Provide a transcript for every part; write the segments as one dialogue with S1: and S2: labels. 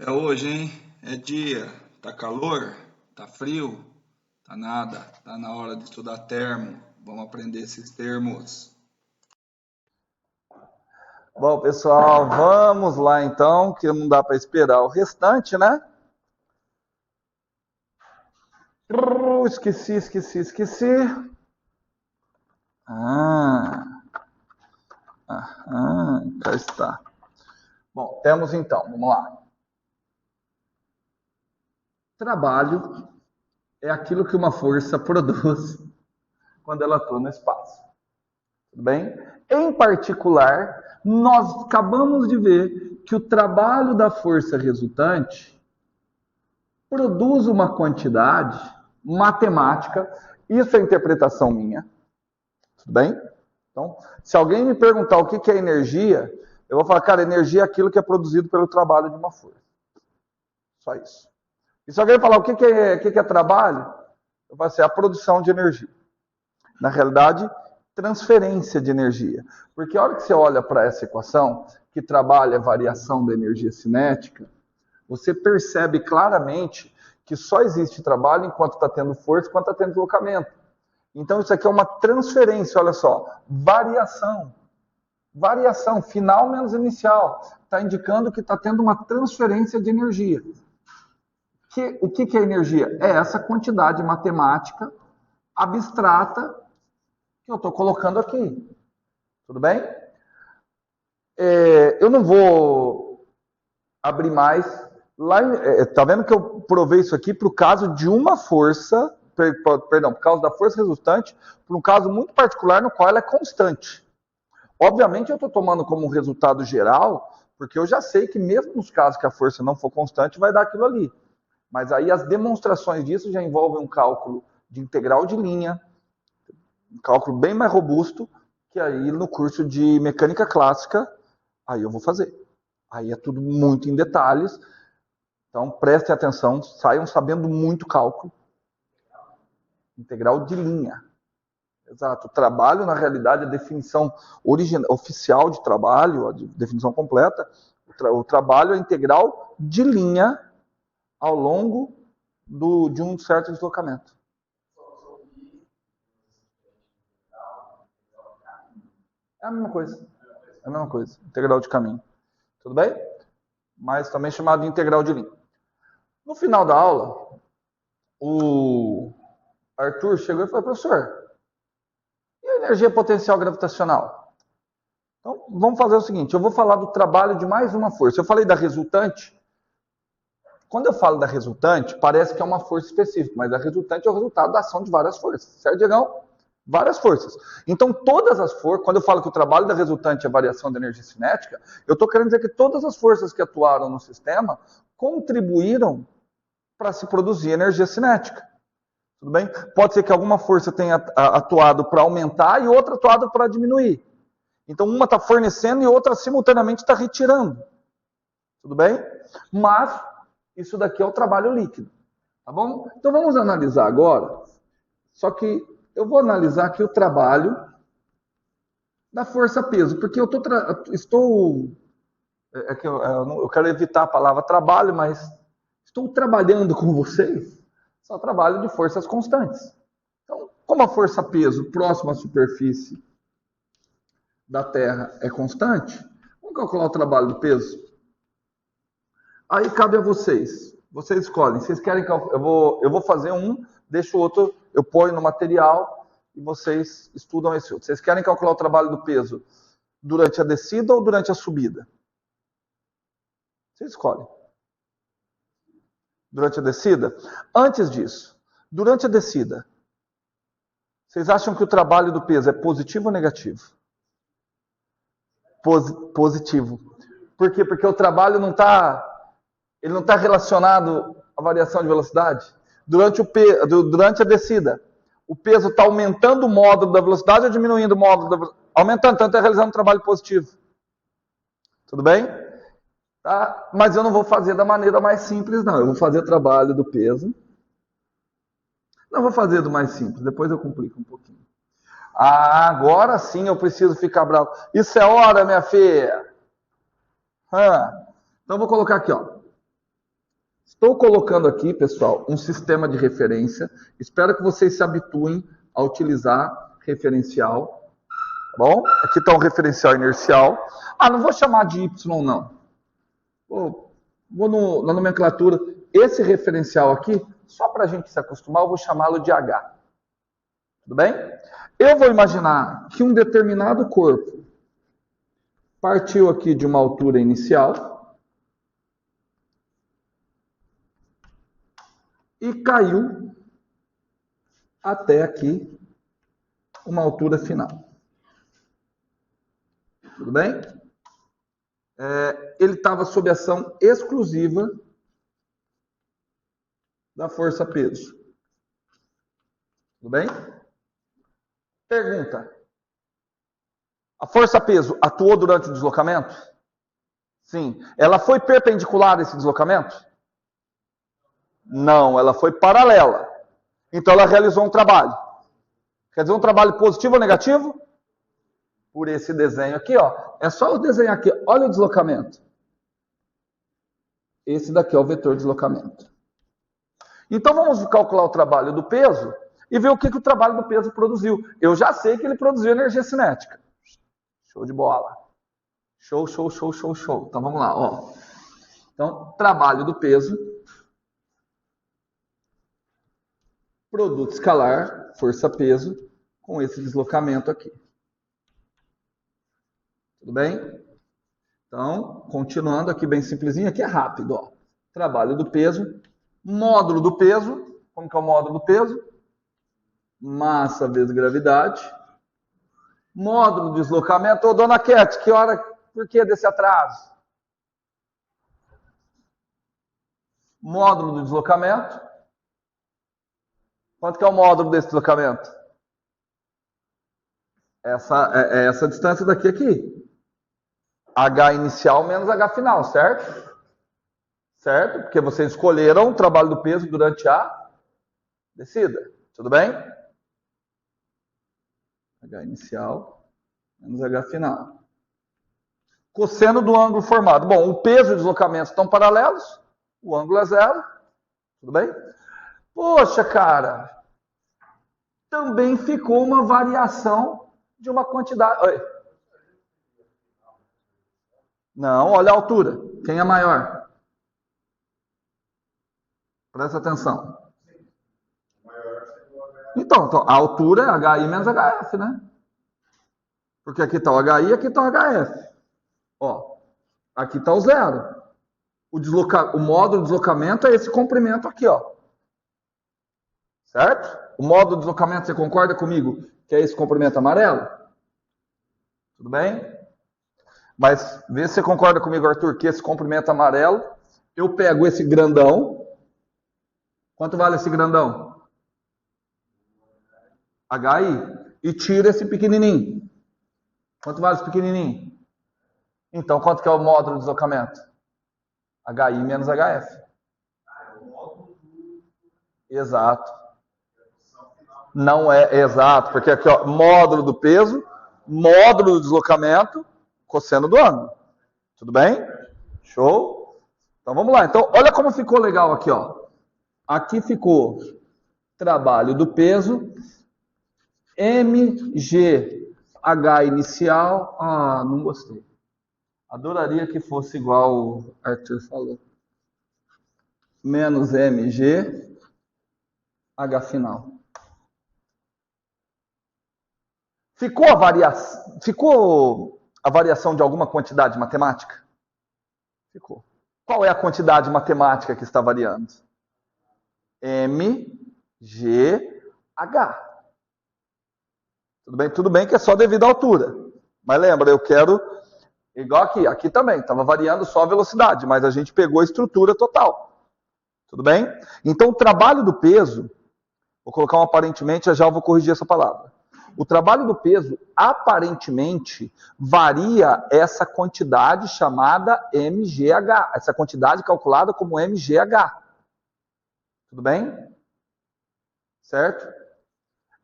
S1: É hoje, hein? É dia. Tá calor? Tá frio? Tá nada. Tá na hora de estudar termo. Vamos aprender esses termos.
S2: Bom, pessoal, vamos lá então, que não dá para esperar o restante, né? Esqueci. Cá está. Bom, temos então, vamos lá. Trabalho é aquilo que uma força produz quando ela atua no espaço. Tudo bem? Em particular, nós acabamos de ver que o trabalho da força resultante produz uma quantidade matemática, isso é interpretação minha, tudo bem? Então, se alguém me perguntar o que é energia, eu vou falar, cara, energia é aquilo que é produzido pelo trabalho de uma força. Só isso. E se alguém falar o que é trabalho, eu vou assim, a produção de energia. Na realidade, transferência de energia. Porque a hora que você olha para essa equação, que trabalha a variação da energia cinética, você percebe claramente que só existe trabalho enquanto está tendo força, enquanto está tendo deslocamento. Então, isso aqui é uma transferência, olha só, variação. Variação, final menos inicial. Está indicando que está tendo uma transferência de energia. O que é energia? É essa quantidade matemática abstrata que eu estou colocando aqui. Tudo bem? Eu não vou abrir mais. Tá vendo que eu provei isso aqui para o caso de uma força, perdão, por causa da força resultante, por um caso muito particular no qual ela é constante. Obviamente eu estou tomando como resultado geral, porque eu já sei que mesmo nos casos que a força não for constante, vai dar aquilo ali. Mas aí as demonstrações disso já envolvem um cálculo de integral de linha, um cálculo bem mais robusto, que aí no curso de mecânica clássica, aí eu vou fazer. Aí é tudo muito em detalhes. Então prestem atenção, saiam sabendo muito cálculo. Integral de linha. Exato. O trabalho, na realidade, a definição oficial de trabalho, a definição completa, o trabalho é integral de linha ao longo de um certo deslocamento. É a mesma coisa. É a mesma coisa. Integral de caminho. Tudo bem? Mas também chamado de integral de linha. No final da aula, o Arthur chegou e falou, professor, e a energia potencial gravitacional? Então, vamos fazer o seguinte, eu vou falar do trabalho de mais uma força. Eu falei da resultante. Quando eu falo da resultante, parece que é uma força específica, mas a resultante é o resultado da ação de várias forças. Certo, Diegão? Várias forças. Então, todas as forças, quando eu falo que o trabalho da resultante é a variação da energia cinética, eu estou querendo dizer que todas as forças que atuaram no sistema contribuíram para se produzir energia cinética. Tudo bem? Pode ser que alguma força tenha atuado para aumentar e outra atuado para diminuir. Então, uma está fornecendo e outra simultaneamente está retirando. Tudo bem? Mas isso daqui é o trabalho líquido. Tá bom? Então, vamos analisar agora. Só que eu vou analisar aqui o trabalho da força-peso, porque eu estou... eu quero evitar a palavra trabalho, mas estou trabalhando com vocês, só trabalho de forças constantes. Então, como a força-peso próxima à superfície da Terra é constante, vamos calcular o trabalho do peso? Aí cabe a vocês. Vocês escolhem. Vocês querem que eu vou fazer um, deixo o outro, eu ponho no material e vocês estudam esse outro. Vocês querem calcular o trabalho do peso durante a descida ou durante a subida? Vocês escolhem. Durante a descida? Antes disso, durante a descida, vocês acham que o trabalho do peso é positivo ou negativo? Positivo. Por quê? Porque o trabalho não está relacionado à variação de velocidade. Durante a descida, o peso está aumentando o módulo da velocidade ou diminuindo o módulo da velocidade? Aumentando, então está realizando um trabalho positivo. Tudo bem? Tá? Mas eu não vou fazer da maneira mais simples, não. Eu vou fazer o trabalho do peso. Não vou fazer do mais simples, depois eu complico um pouquinho. Agora sim eu preciso ficar bravo. Isso é hora, minha filha. Então eu vou colocar aqui, ó. Estou colocando aqui, pessoal, um sistema de referência. Espero que vocês se habituem a utilizar referencial. Tá bom? Aqui está um referencial inercial. Ah, não vou chamar de Y, não. Vou na nomenclatura. Esse referencial aqui, só para a gente se acostumar, eu vou chamá-lo de H. Tudo bem? Eu vou imaginar que um determinado corpo partiu aqui de uma altura inicial e caiu até aqui uma altura final. Tudo bem? Ele estava sob ação exclusiva da força-peso. Tudo bem? Pergunta. A força-peso atuou durante o deslocamento? Sim. Ela foi perpendicular a esse deslocamento? Não, ela foi paralela. Então ela realizou um trabalho. Quer dizer, um trabalho positivo ou negativo? Por esse desenho aqui, ó. É só eu desenhar aqui. Olha o deslocamento. Esse daqui é o vetor de deslocamento. Então vamos calcular o trabalho do peso e ver o que o trabalho do peso produziu. Eu já sei que ele produziu energia cinética. Show de bola. Show, show, show, show, show. Então vamos lá, ó. Então, trabalho do peso. Produto escalar, força-peso, com esse deslocamento aqui. Tudo bem? Então, continuando aqui bem simplesinho, aqui é rápido, ó. Trabalho do peso, módulo do peso. Como que é o módulo do peso? Massa vezes gravidade. Módulo de deslocamento. Ô, dona Cat, que hora, por que desse atraso? Módulo do deslocamento. Quanto que é o módulo desse deslocamento? Essa distância daqui aqui. H inicial menos H final, certo? Certo? Porque vocês escolheram o trabalho do peso durante a descida. Tudo bem? H inicial menos H final. Cosseno do ângulo formado. Bom, o peso e o deslocamento estão paralelos. O ângulo é zero. Tudo bem? Poxa, cara. Também ficou uma variação de uma quantidade. Oi. Não, olha a altura. Quem é maior? Presta atenção. Então, a altura é HI menos HF, né? Porque aqui está o HI e aqui está o HF. Ó, aqui está o zero. O módulo de deslocamento é esse comprimento aqui, ó. Certo? O módulo de deslocamento, você concorda comigo que é esse comprimento amarelo? Tudo bem? Mas vê se você concorda comigo, Arthur, que esse comprimento amarelo, eu pego esse grandão. Quanto vale esse grandão? HI. E tiro esse pequenininho. Quanto vale esse pequenininho? Então, quanto que é o módulo de deslocamento? HI menos HF. Exato. Não é exato, porque aqui, ó, módulo do peso, módulo do deslocamento, cosseno do ângulo. Tudo bem? Show? Então vamos lá. Então, olha como ficou legal aqui, ó. Aqui ficou trabalho do peso, MGH inicial. Ah, não gostei. Adoraria que fosse igual o Arthur falou. Menos MG, H final. Ficou a variação de alguma quantidade matemática? Ficou. Qual é a quantidade matemática que está variando? MGH. Tudo bem? Tudo bem que é só devido à altura. Mas lembra, eu quero... Igual aqui. Aqui também. Estava variando só a velocidade, mas a gente pegou a estrutura total. Tudo bem? Então, o trabalho do peso... Vou colocar um aparentemente, já vou corrigir essa palavra. O trabalho do peso, aparentemente, varia essa quantidade chamada MGH. Essa quantidade calculada como MGH. Tudo bem? Certo?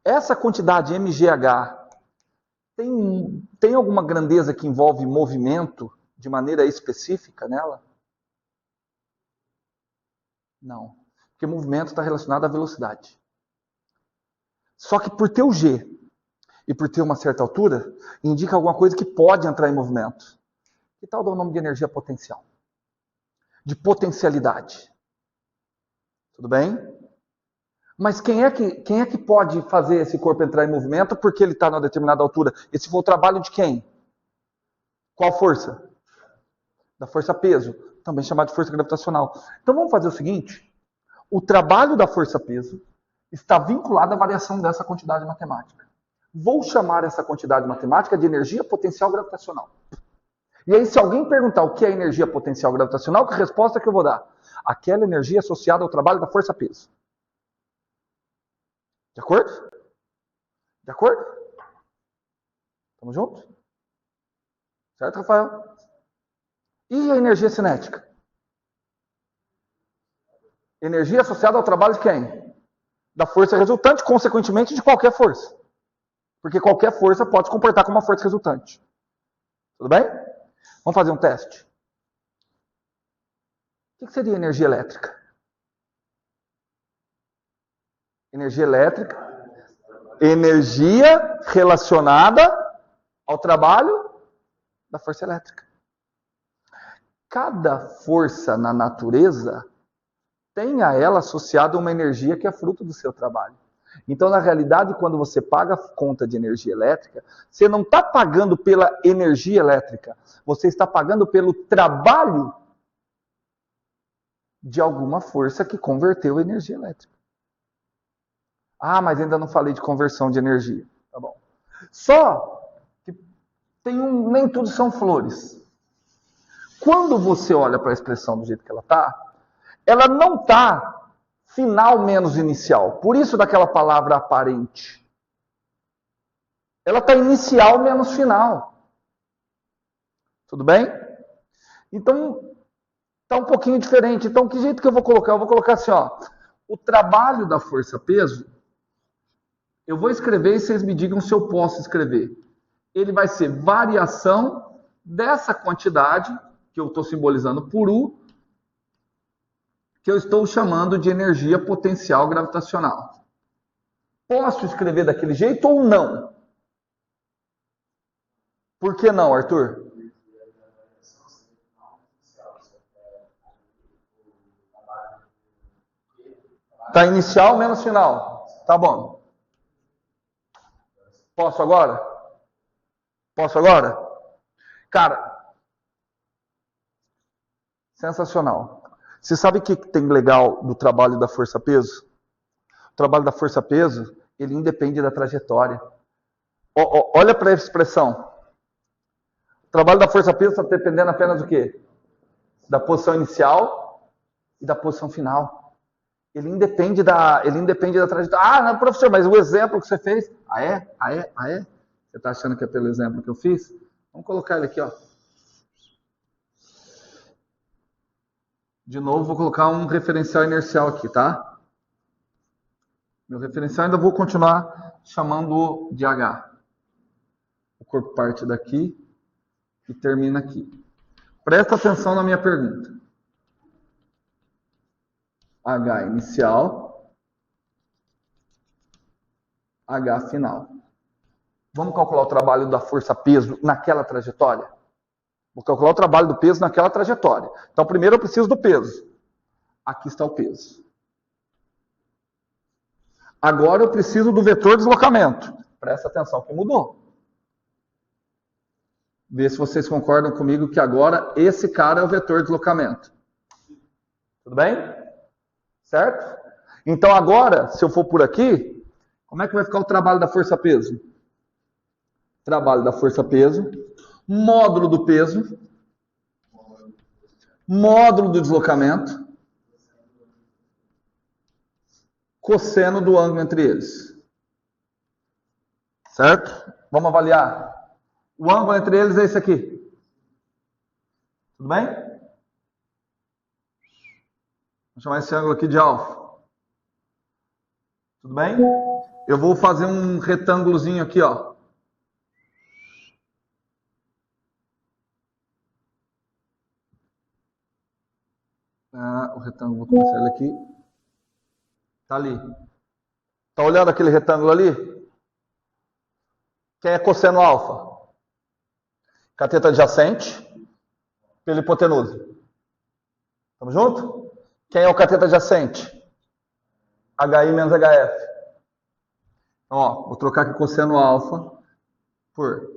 S2: Essa quantidade MGH tem alguma grandeza que envolve movimento de maneira específica nela? Não. Porque movimento está relacionado à velocidade. Só que por ter o G e por ter uma certa altura, indica alguma coisa que pode entrar em movimento. Que tal dar o nome de energia potencial? De potencialidade. Tudo bem? Mas quem é que pode fazer esse corpo entrar em movimento porque ele está numa determinada altura? Esse foi o trabalho de quem? Qual força? Da força-peso, também chamada de força gravitacional. Então vamos fazer o seguinte: o trabalho da força-peso está vinculado à variação dessa quantidade matemática. Vou chamar essa quantidade matemática de energia potencial gravitacional. E aí, se alguém perguntar o que é energia potencial gravitacional, que resposta que eu vou dar? Aquela energia associada ao trabalho da força-peso. De acordo? De acordo? Tamo junto? Certo, Rafael? E a energia cinética? Energia associada ao trabalho de quem? Da força resultante, consequentemente de qualquer força. Porque qualquer força pode se comportar como uma força resultante. Tudo bem? Vamos fazer um teste. O que seria energia elétrica? Energia elétrica. Energia relacionada ao trabalho da força elétrica. Cada força na natureza tem a ela associada uma energia que é fruto do seu trabalho. Então, na realidade, quando você paga a conta de energia elétrica, você não está pagando pela energia elétrica, você está pagando pelo trabalho de alguma força que converteu a energia elétrica. Ah, mas ainda não falei de conversão de energia. Tá bom. Só que nem tudo são flores. Quando você olha para a expressão do jeito que ela está, ela não está final menos inicial. Por isso daquela palavra aparente. Ela está inicial menos final. Tudo bem? Então, está um pouquinho diferente. Então, que jeito que eu vou colocar? Eu vou colocar assim, ó. O trabalho da força-peso, eu vou escrever e vocês me digam se eu posso escrever. Ele vai ser variação dessa quantidade, que eu estou simbolizando por U, que eu estou chamando de energia potencial gravitacional. Posso escrever daquele jeito ou não? Por que não, Arthur? Tá inicial menos final. Tá bom. Posso agora? Posso agora? Cara, sensacional. Você sabe o que tem legal do trabalho da força-peso? O trabalho da força-peso, ele independe da trajetória. Olha para a expressão. O trabalho da força-peso está dependendo apenas do quê? Da posição inicial e da posição final. Ele independe da trajetória. Ah, não, professor, mas o exemplo que você fez... Ah, é? Você está achando que é pelo exemplo que eu fiz? Vamos colocar ele aqui, ó. De novo, vou colocar um referencial inercial aqui, tá? Meu referencial ainda vou continuar chamando de H. O corpo parte daqui e termina aqui. Presta atenção na minha pergunta. H inicial, H final. Vamos calcular o trabalho da força-peso naquela trajetória? Vou calcular o trabalho do peso naquela trajetória. Então, primeiro eu preciso do peso. Aqui está o peso. Agora eu preciso do vetor de deslocamento. Presta atenção que mudou. Vê se vocês concordam comigo que agora esse cara é o vetor de deslocamento. Tudo bem? Certo? Então agora, se eu for por aqui, como é que vai ficar o trabalho da força-peso? Trabalho da força-peso, módulo do peso, módulo do deslocamento, cosseno do ângulo entre eles. Certo? Vamos avaliar. O ângulo entre eles é esse aqui. Tudo bem? Vou chamar esse ângulo aqui de alfa. Tudo bem? Eu vou fazer um retângulozinho aqui, ó. O retângulo, vou começar ele aqui. Tá ali. Tá olhando aquele retângulo ali? Quem é cosseno alfa? Cateto adjacente pela hipotenusa. Tamo junto? Quem é o cateto adjacente? HI menos HF. Então, ó, vou trocar aqui cosseno alfa por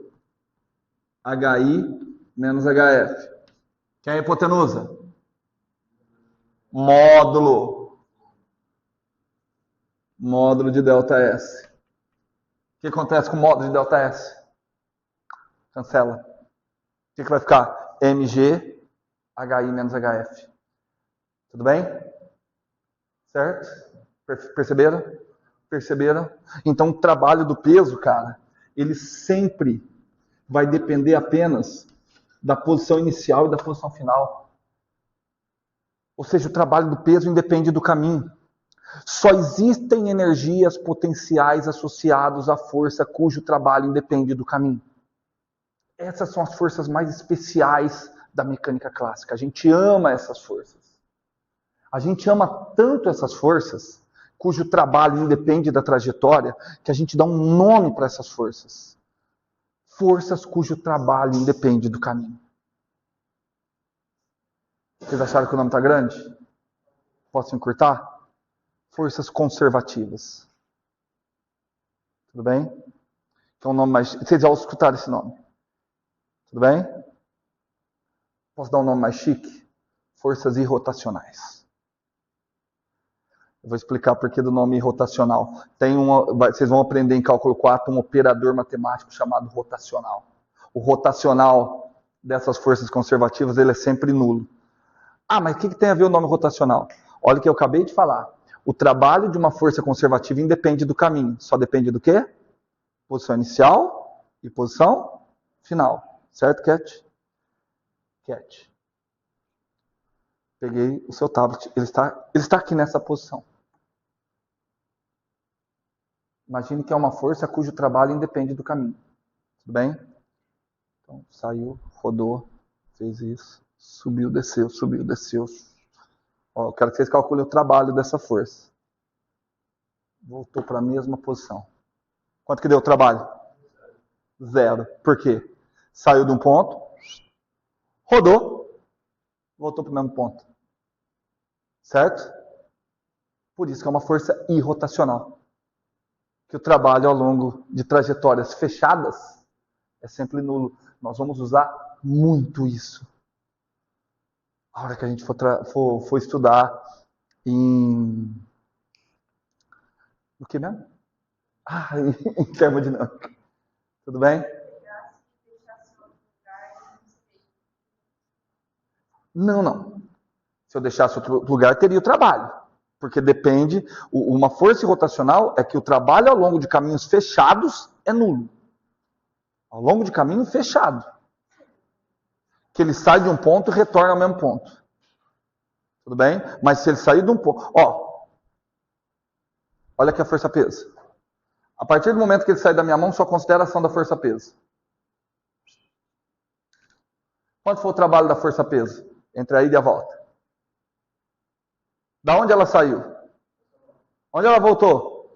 S2: HI menos HF. Quem é a hipotenusa? Módulo de ΔS. O que acontece com o módulo de ΔS? Cancela. O que vai ficar? MG HI menos HF. Tudo bem? Certo? Perceberam? Perceberam? Então, o trabalho do peso, cara, ele sempre vai depender apenas da posição inicial e da posição final. Ou seja, o trabalho do peso independe do caminho. Só existem energias potenciais associadas à força cujo trabalho independe do caminho. Essas são as forças mais especiais da mecânica clássica. A gente ama essas forças. A gente ama tanto essas forças, cujo trabalho independe da trajetória, que a gente dá um nome para essas forças. Forças cujo trabalho independe do caminho. Vocês acharam que o nome está grande? Posso encurtar? Forças conservativas. Tudo bem? Que é um nome mais... Vocês já escutaram esse nome? Tudo bem? Posso dar um nome mais chique? Forças irrotacionais. Eu vou explicar por que do nome irrotacional. Vocês vão aprender em cálculo 4 um operador matemático chamado rotacional. O rotacional dessas forças conservativas ele é sempre nulo. Mas o que tem a ver o nome rotacional? Olha o que eu acabei de falar. O trabalho de uma força conservativa independe do caminho. Só depende do quê? Posição inicial e posição final. Certo, Cat? Cat. Peguei o seu tablet. Ele está aqui nessa posição. Imagine que é uma força cujo trabalho independe do caminho. Tudo bem? Então, saiu, rodou, fez isso, subiu, desceu. Ó, eu quero que vocês calculem o trabalho dessa força. Voltou para a mesma posição. Quanto que deu o trabalho? 0. Por quê? Saiu de um ponto, rodou, voltou para o mesmo ponto. Certo? Por isso que é uma força irrotacional. Que o trabalho ao longo de trajetórias fechadas é sempre nulo. Nós vamos usar muito isso. A hora que a gente for estudar em... O que mesmo? Em termodinâmica. Tudo bem? Não. Se eu deixasse outro lugar, teria o trabalho. Porque depende... Uma força rotacional é que o trabalho ao longo de caminhos fechados é nulo. Ao longo de caminho fechado. Que ele sai de um ponto e retorna ao mesmo ponto. Tudo bem? Mas se ele sair de um ponto... Olha aqui a força-peso. A partir do momento que ele sai da minha mão, só considera a ação da força-peso. Quanto foi o trabalho da força-peso? Entre a ida e a volta. Da onde ela saiu? Onde ela voltou?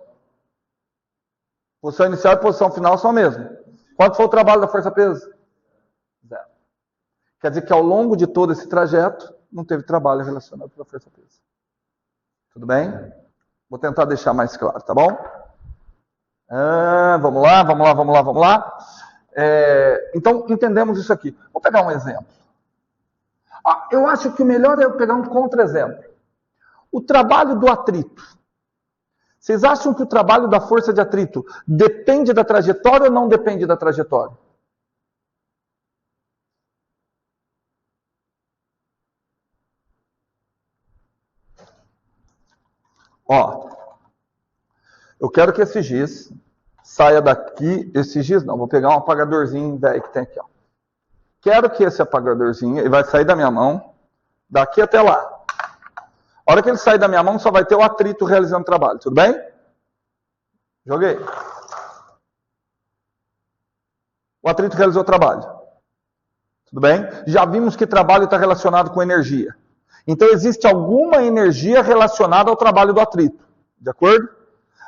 S2: Posição inicial e posição final são a mesma. Quanto foi o trabalho da força-peso? 0. Quer dizer que ao longo de todo esse trajeto, não teve trabalho relacionado com a força-peso. Tudo bem? Vou tentar deixar mais claro, tá bom? Vamos lá. Então, entendemos isso aqui. Vou pegar um exemplo. Eu acho que o melhor é eu pegar um contra-exemplo. O trabalho do atrito. Vocês acham que o trabalho da força de atrito depende da trajetória ou não depende da trajetória? Eu quero que esse giz saia daqui. Esse giz não, vou pegar um apagadorzinho velho que tem aqui. Quero que esse apagadorzinho, ele vai sair da minha mão, daqui até lá. A hora que ele sair da minha mão, só vai ter o atrito realizando o trabalho. Tudo bem? Joguei. O atrito realizou o trabalho. Tudo bem? Já vimos que trabalho está relacionado com energia. Então existe alguma energia relacionada ao trabalho do atrito. De acordo?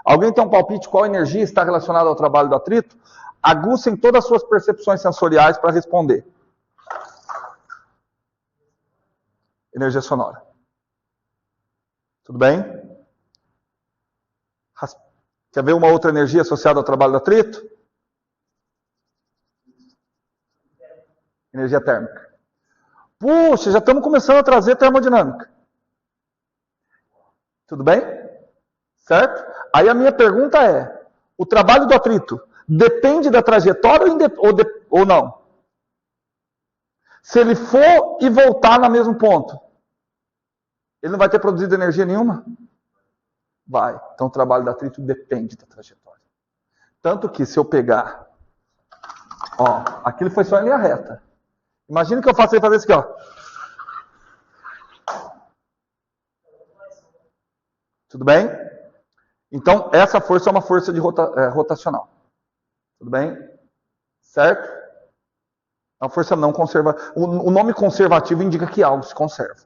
S2: Alguém tem um palpite qual energia está relacionada ao trabalho do atrito? Aguçem todas as suas percepções sensoriais para responder. Energia sonora. Tudo bem? Quer ver uma outra energia associada ao trabalho do atrito? Energia térmica. Puxa, já estamos começando a trazer termodinâmica. Tudo bem? Certo? Aí a minha pergunta é, o trabalho do atrito depende da trajetória ou não? Se ele for e voltar no mesmo ponto, ele não vai ter produzido energia nenhuma? Vai. Então o trabalho do atrito depende da trajetória. Tanto que se eu pegar, ó, aquilo foi só em linha reta. Imagina que eu faço ele fazer isso aqui, ó. Tudo bem? Então, essa força é uma força de rotacional. Tudo bem? Certo? É uma força não conservativa. O nome conservativo indica que algo se conserva.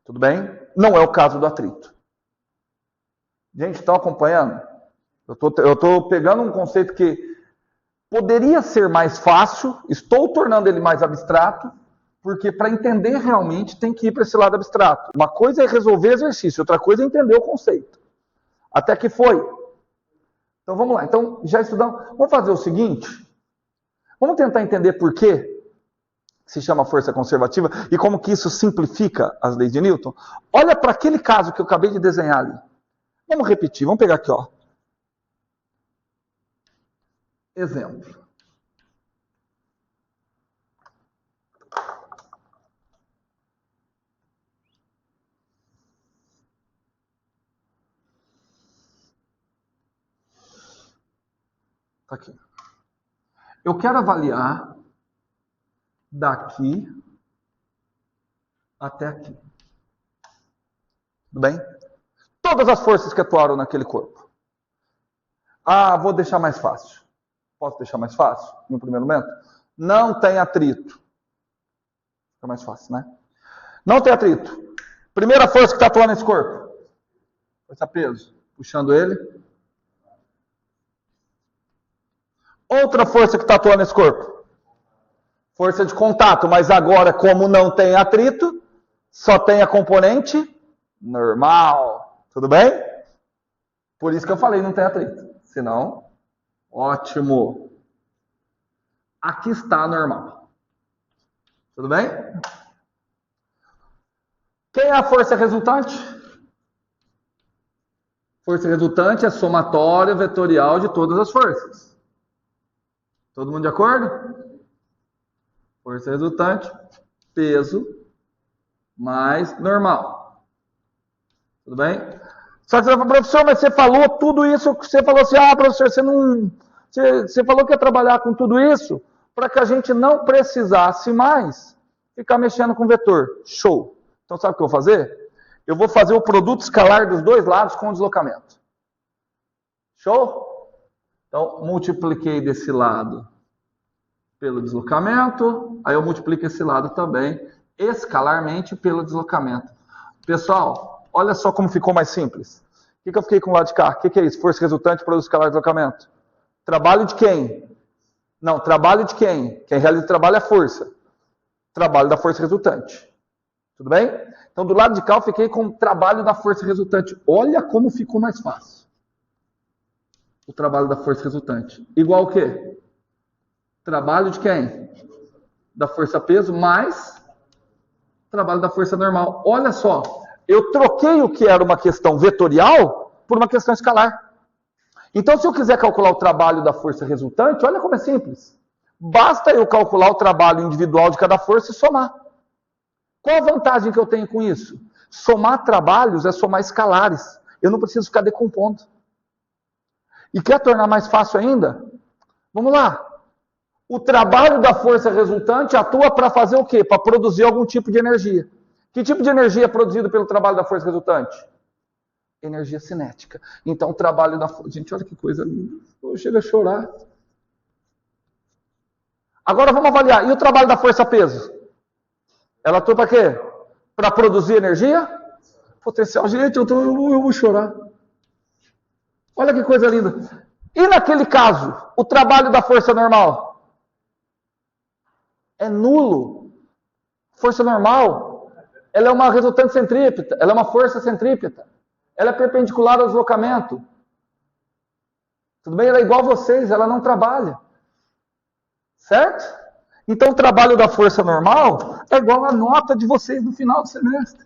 S2: Tudo bem? Não é o caso do atrito. Gente, estão acompanhando? Eu estou pegando um conceito que poderia ser mais fácil, estou tornando ele mais abstrato, porque para entender realmente tem que ir para esse lado abstrato. Uma coisa é resolver exercício, outra coisa é entender o conceito. Até que foi. Então vamos lá. Então já estudamos. Vamos fazer o seguinte. Vamos tentar entender por que se chama força conservativa e como que isso simplifica as leis de Newton. Olha para aquele caso que eu acabei de desenhar ali. Vamos repetir. Vamos pegar aqui, ó. Exemplo. Tá aqui. Eu quero avaliar daqui até aqui. Tudo bem? Todas as forças que atuaram naquele corpo. Ah, vou deixar mais fácil. Posso deixar mais fácil, no primeiro momento? Não tem atrito. Fica mais fácil, né? Não tem atrito. Primeira força que está atuando nesse corpo. Força peso. Puxando ele. Outra força que está atuando nesse corpo. Força de contato. Mas agora, como não tem atrito, só tem a componente normal. Tudo bem? Por isso que eu falei não tem atrito. Senão, ótimo. Aqui está a normal. Tudo bem? Quem é a força resultante? Força resultante é somatória vetorial de todas as forças. Todo mundo de acordo? Força resultante, peso, mais normal. Tudo bem? Só que você fala, professor, mas você falou tudo isso, você falou assim, professor, você falou que ia trabalhar com tudo isso para que a gente não precisasse mais ficar mexendo com vetor. Show. Então sabe o que eu vou fazer? Eu vou fazer o produto escalar dos dois lados com o deslocamento. Show? Então, multipliquei desse lado pelo deslocamento, aí eu multiplico esse lado também, escalarmente pelo deslocamento. Pessoal, olha só como ficou mais simples. O que eu fiquei com o lado de cá? O que é isso? Força resultante, produto escalar, deslocamento. Trabalho de quem? Não, trabalho de quem? Quem realiza o trabalho é a força. Trabalho da força resultante. Tudo bem? Então, do lado de cá eu fiquei com o trabalho da força resultante. Olha como ficou mais fácil. O trabalho da força resultante. Igual o quê? Trabalho de quem? Da força peso mais trabalho da força normal. Olha só, eu troquei o que era uma questão vetorial por uma questão escalar. Então, se eu quiser calcular o trabalho da força resultante, olha como é simples. Basta eu calcular o trabalho individual de cada força e somar. Qual a vantagem que eu tenho com isso? Somar trabalhos é somar escalares. Eu não preciso ficar decompondo. E quer tornar mais fácil ainda? Vamos lá. O trabalho da força resultante atua para fazer o quê? Para produzir algum tipo de energia. Que tipo de energia é produzido pelo trabalho da força resultante? Energia cinética. Então, o trabalho da força... Gente, olha que coisa linda. Eu chego a chorar. Agora vamos avaliar. E o trabalho da força peso? Ela atua para quê? Para produzir energia potencial. Gente, eu vou chorar. Olha que coisa linda. E naquele caso, o trabalho da força normal? É nulo. Força normal, ela é uma resultante centrípeta, ela é uma força centrípeta. Ela é perpendicular ao deslocamento. Tudo bem? Ela é igual a vocês, ela não trabalha. Certo? Então o trabalho da força normal é igual a nota de vocês no final do semestre.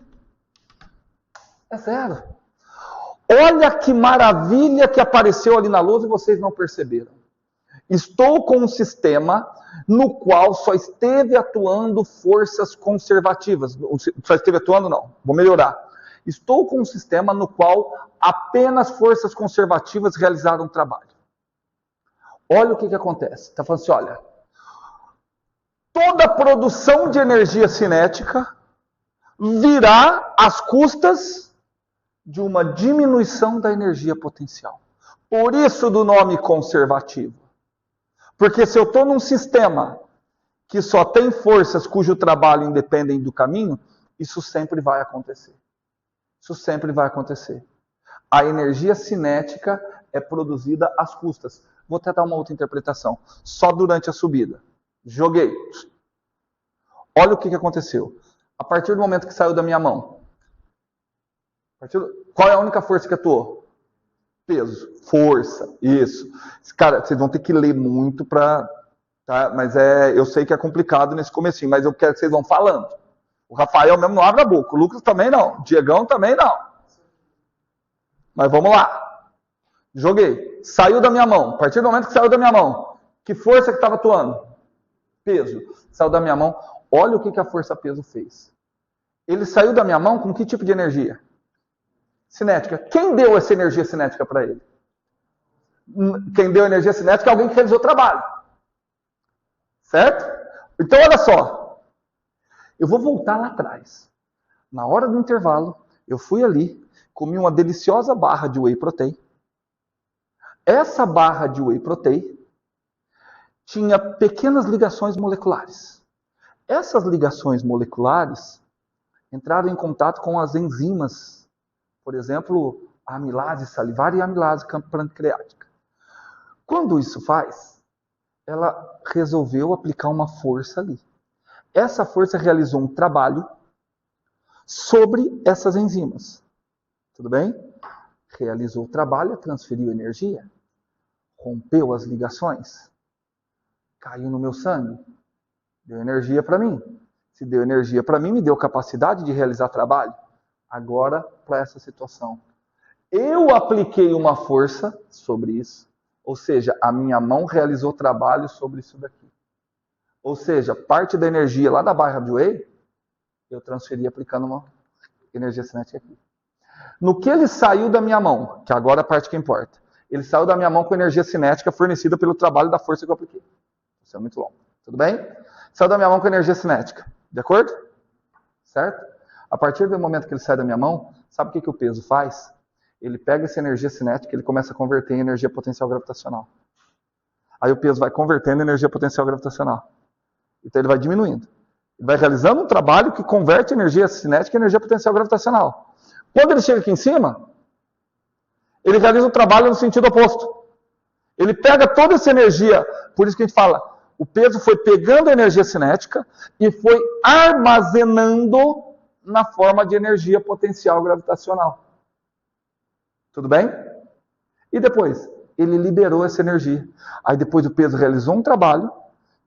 S2: É zero. Olha que maravilha que apareceu ali na luz e vocês não perceberam. Estou com um sistema no qual só esteve atuando forças conservativas. Só esteve atuando, não. Vou melhorar. Estou com um sistema no qual apenas forças conservativas realizaram o trabalho. Olha o que acontece. Está falando assim, olha. Toda a produção de energia cinética virá às custas de uma diminuição da energia potencial. Por isso do nome conservativo. Porque se eu estou num sistema que só tem forças cujo trabalho independem do caminho, isso sempre vai acontecer. Isso sempre vai acontecer. A energia cinética é produzida às custas. Vou até dar uma outra interpretação. Só durante a subida. Joguei. Olha o que aconteceu. A partir do momento que saiu da minha mão. Qual é a única força que atuou? Peso. Força. Isso. Cara, vocês vão ter que ler muito para... Tá? Mas eu sei que é complicado nesse comecinho, mas eu quero que vocês vão falando. O Rafael mesmo não abre a boca. O Lucas também não. O Diegão também não. Mas vamos lá. Joguei. Saiu da minha mão. A partir do momento que saiu da minha mão, que força que estava atuando? Peso. Saiu da minha mão. Olha o que a força peso fez. Ele saiu da minha mão com que tipo de energia? Cinética. Quem deu essa energia cinética para ele? Quem deu energia cinética é alguém que realizou o trabalho. Certo? Então, olha só. Eu vou voltar lá atrás. Na hora do intervalo, eu fui ali, comi uma deliciosa barra de whey protein. Essa barra de whey protein tinha pequenas ligações moleculares. Essas ligações moleculares entraram em contato com as enzimas, por exemplo, a amilase salivar e a amilase pancreática. Quando isso faz, ela resolveu aplicar uma força ali. Essa força realizou um trabalho sobre essas enzimas. Tudo bem? Realizou o trabalho, transferiu energia, rompeu as ligações, caiu no meu sangue, deu energia para mim. Se deu energia para mim, me deu capacidade de realizar trabalho. Agora, para essa situação. Eu apliquei uma força sobre isso. Ou seja, a minha mão realizou trabalho sobre isso daqui. Ou seja, parte da energia lá da barra de whey, eu transferi aplicando uma energia cinética aqui. No que ele saiu da minha mão, que agora é a parte que importa. Ele saiu da minha mão com energia cinética fornecida pelo trabalho da força que eu apliquei. Isso é muito longo. Tudo bem? Saiu da minha mão com energia cinética. De acordo? Certo? A partir do momento que ele sai da minha mão, sabe o que o peso faz? Ele pega essa energia cinética e ele começa a converter em energia potencial gravitacional. Aí o peso vai convertendo em energia potencial gravitacional. Então ele vai diminuindo. Ele vai realizando um trabalho que converte energia cinética em energia potencial gravitacional. Quando ele chega aqui em cima, ele realiza um trabalho no sentido oposto. Ele pega toda essa energia, por isso que a gente fala, o peso foi pegando a energia cinética e foi armazenando na forma de energia potencial gravitacional. Tudo bem? E depois, ele liberou essa energia. Aí depois o peso realizou um trabalho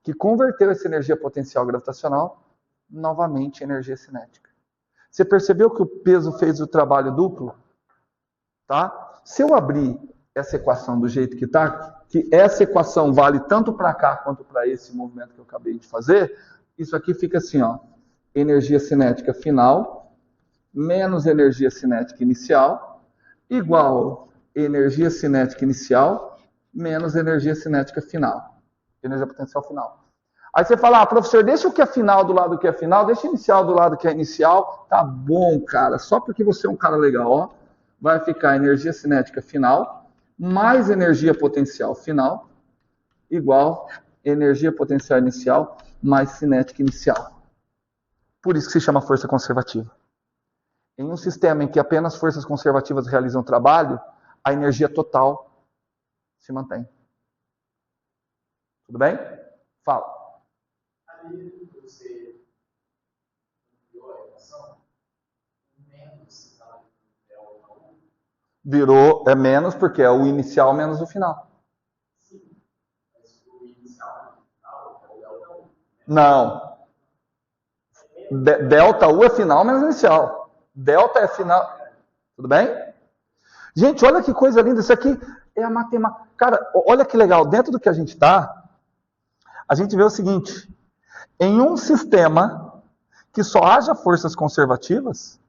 S2: que converteu essa energia potencial gravitacional novamente em energia cinética. Você percebeu que o peso fez o trabalho duplo? Tá? Se eu abrir essa equação do jeito que está, que essa equação vale tanto para cá quanto para esse movimento que eu acabei de fazer, isso aqui fica assim, ó, energia cinética final menos energia cinética inicial igual energia cinética inicial menos energia cinética final. Energia potencial final. Aí você fala, professor, deixa o que é final do lado do que é final, deixa o inicial do lado do que é inicial. Tá bom, cara, só porque você é um cara legal, ó. Vai ficar energia cinética final mais energia potencial final igual energia potencial inicial mais cinética inicial. Por isso que se chama força conservativa. Em um sistema em que apenas forças conservativas realizam o trabalho, a energia total se mantém. Tudo bem? Fala.
S3: Ali você virou a equação, menos
S2: virou, é menos porque é o inicial menos o final.
S3: Sim, mas o inicial é o delta U.
S2: Não. Delta U é final menos inicial. Delta é final. Tudo bem? Gente, olha que coisa linda. Isso aqui é a matemática. Cara, olha que legal. Dentro do que a gente está, a gente vê o seguinte. Em um sistema que só haja forças conservativas,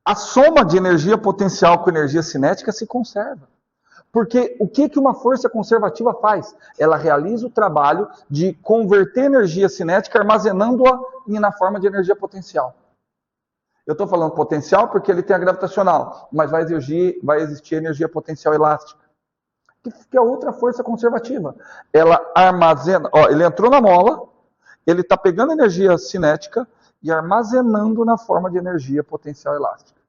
S2: a soma de energia potencial com energia cinética se conserva. Porque o que uma força conservativa faz? Ela realiza o trabalho de converter energia cinética armazenando-a na forma de energia potencial. Eu estou falando potencial porque ele tem a gravitacional, mas vai existir energia potencial elástica, que é outra força conservativa. Ela armazena, ele entrou na mola, ele está pegando energia cinética e armazenando na forma de energia potencial elástica.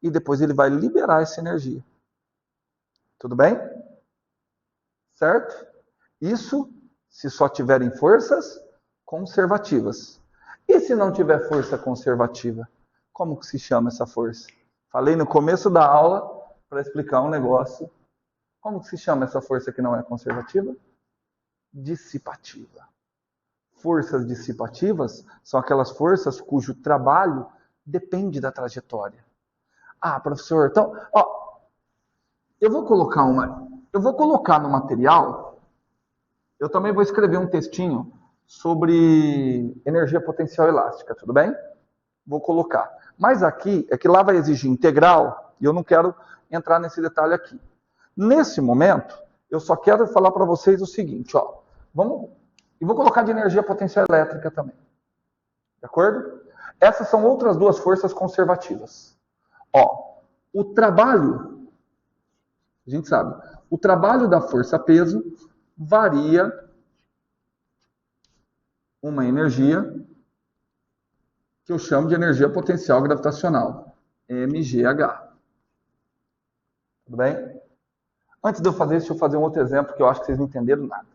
S2: E depois ele vai liberar essa energia. Tudo bem? Certo? Isso se só tiverem forças conservativas. E se não tiver força conservativa? Como que se chama essa força? Falei no começo da aula para explicar um negócio. Como que se chama essa força que não é conservativa? Dissipativa. Forças dissipativas são aquelas forças cujo trabalho depende da trajetória. Ah, professor, então, eu vou colocar no material, eu também vou escrever um textinho sobre energia potencial elástica, tudo bem? Vou colocar. Mas aqui, é que lá vai exigir integral, e eu não quero entrar nesse detalhe aqui. Nesse momento, eu só quero falar para vocês o seguinte, e vou colocar de energia potencial elétrica também. De acordo? Essas são outras duas forças conservativas. O trabalho, a gente sabe, o trabalho da força-peso varia uma energia que eu chamo de energia potencial gravitacional, mgh. Tudo bem? Antes de eu fazer isso, deixa eu fazer um outro exemplo que eu acho que vocês não entenderam nada.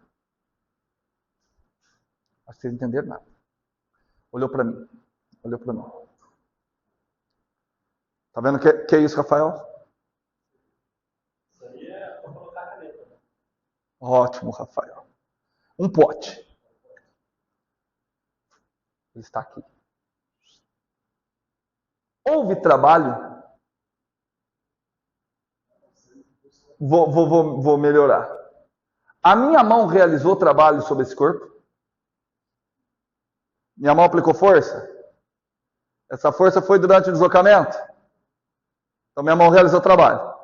S2: Acho que vocês não entenderam nada. Olhou para mim. Tá vendo o que é isso, Rafael?
S3: Isso aí é para colocar a caneta.
S2: Ótimo, Rafael. Um pote. Ele está aqui. Houve trabalho? Vou melhorar. A minha mão realizou trabalho sobre esse corpo? Minha mão aplicou força? Essa força foi durante o deslocamento? Então minha mão realizou trabalho.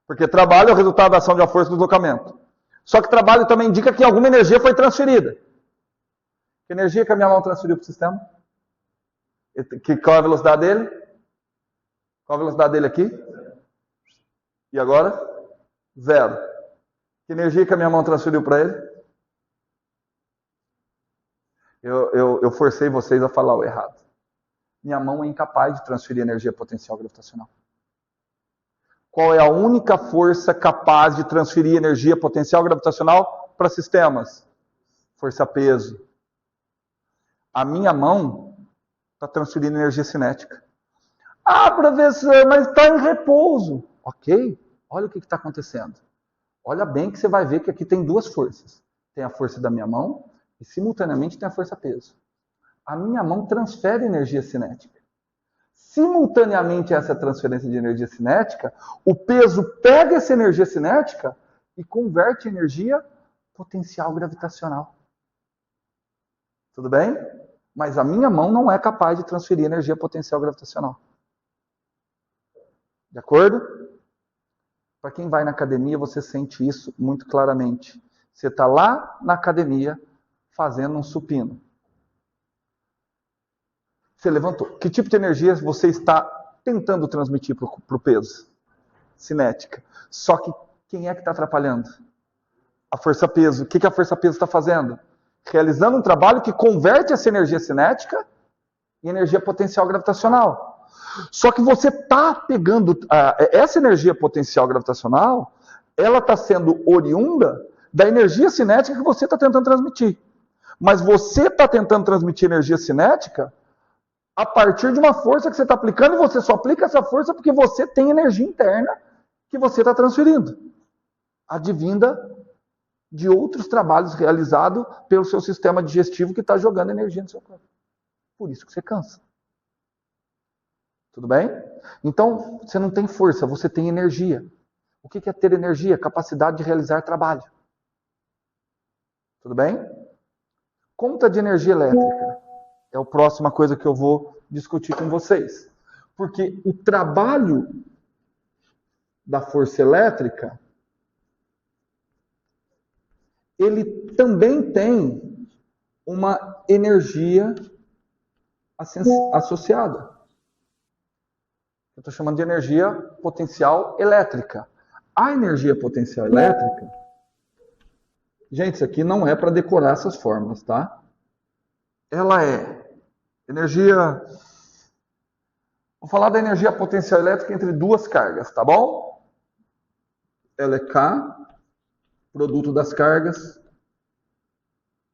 S2: Porque trabalho é o resultado da ação de uma força do deslocamento. Só que trabalho também indica que alguma energia foi transferida. Que energia que a minha mão transferiu para o sistema? Qual é a velocidade dele? Qual a velocidade dele aqui? E agora? 0. Que energia que a minha mão transferiu para ele? Eu forcei vocês a falar o errado. Minha mão é incapaz de transferir energia potencial gravitacional. Qual é a única força capaz de transferir energia potencial gravitacional para sistemas? Força-peso. A minha mão está transferindo energia cinética. Ah, professor, mas está em repouso. Ok, olha o que está acontecendo. Olha bem que você vai ver que aqui tem duas forças. Tem a força da minha mão e simultaneamente tem a força-peso. A minha mão transfere energia cinética. Simultaneamente a essa transferência de energia cinética, o peso pega essa energia cinética e converte em energia potencial gravitacional. Tudo bem? Mas a minha mão não é capaz de transferir energia potencial gravitacional. De acordo? Para quem vai na academia, você sente isso muito claramente. Você está lá na academia fazendo um supino. Você levantou. Que tipo de energia você está tentando transmitir para o peso? Cinética. Só que quem é que está atrapalhando? A força-peso. O que a força-peso está fazendo? Realizando um trabalho que converte essa energia cinética e energia potencial gravitacional. Só que você está pegando essa energia potencial gravitacional, ela está sendo oriunda da energia cinética que você está tentando transmitir. Mas você está tentando transmitir energia cinética a partir de uma força que você está aplicando, e você só aplica essa força porque você tem energia interna que você está transferindo, advinda de outros trabalhos realizados pelo seu sistema digestivo que está jogando energia no seu corpo. Por isso que você cansa. Tudo bem? Então, você não tem força, você tem energia. O que é ter energia? Capacidade de realizar trabalho. Tudo bem? Conta de energia elétrica. É a próxima coisa que eu vou discutir com vocês. Porque o trabalho da força elétrica, ele também tem uma energia associada. Eu estou chamando de energia potencial elétrica. A energia potencial elétrica, gente, isso aqui não é para decorar essas fórmulas, tá? Ela é energia... Vou falar da energia potencial elétrica entre duas cargas, tá bom? Ela é K, produto das cargas,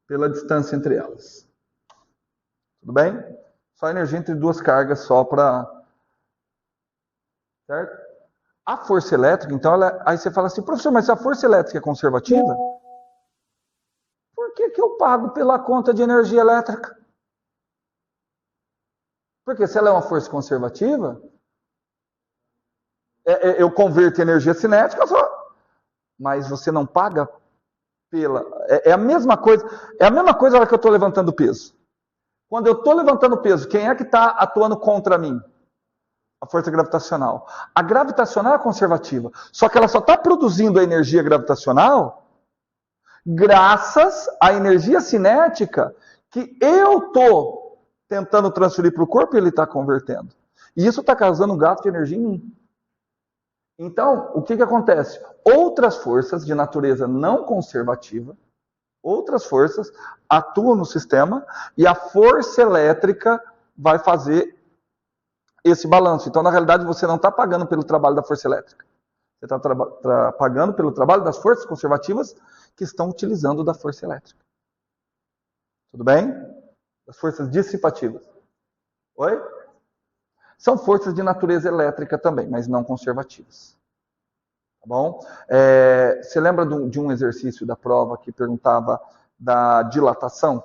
S2: pela distância entre elas. Tudo bem? Só energia entre duas cargas, só para... Certo? A força elétrica, então, aí você fala assim, professor, mas se a força elétrica é conservativa, por que eu pago pela conta de energia elétrica? Porque se ela é uma força conservativa, eu converto em energia cinética, mas você não paga pela... É a mesma coisa na hora que eu estou levantando peso. Quando eu estou levantando peso, quem é que está atuando contra mim? A força gravitacional. A gravitacional é conservativa, só que ela só está produzindo a energia gravitacional graças à energia cinética que eu estou tentando transferir para o corpo e ele está convertendo. E isso está causando um gasto de energia em mim. Então, o que acontece? Outras forças de natureza não conservativa, outras forças atuam no sistema e a força elétrica vai fazer esse balanço. Então, na realidade, você não está pagando pelo trabalho da força elétrica. Você está pagando pelo trabalho das forças conservativas que estão utilizando da força elétrica. Tudo bem? Das forças dissipativas. Oi? São forças de natureza elétrica também, mas não conservativas. Tá bom? Você lembra de um exercício da prova que perguntava da dilatação?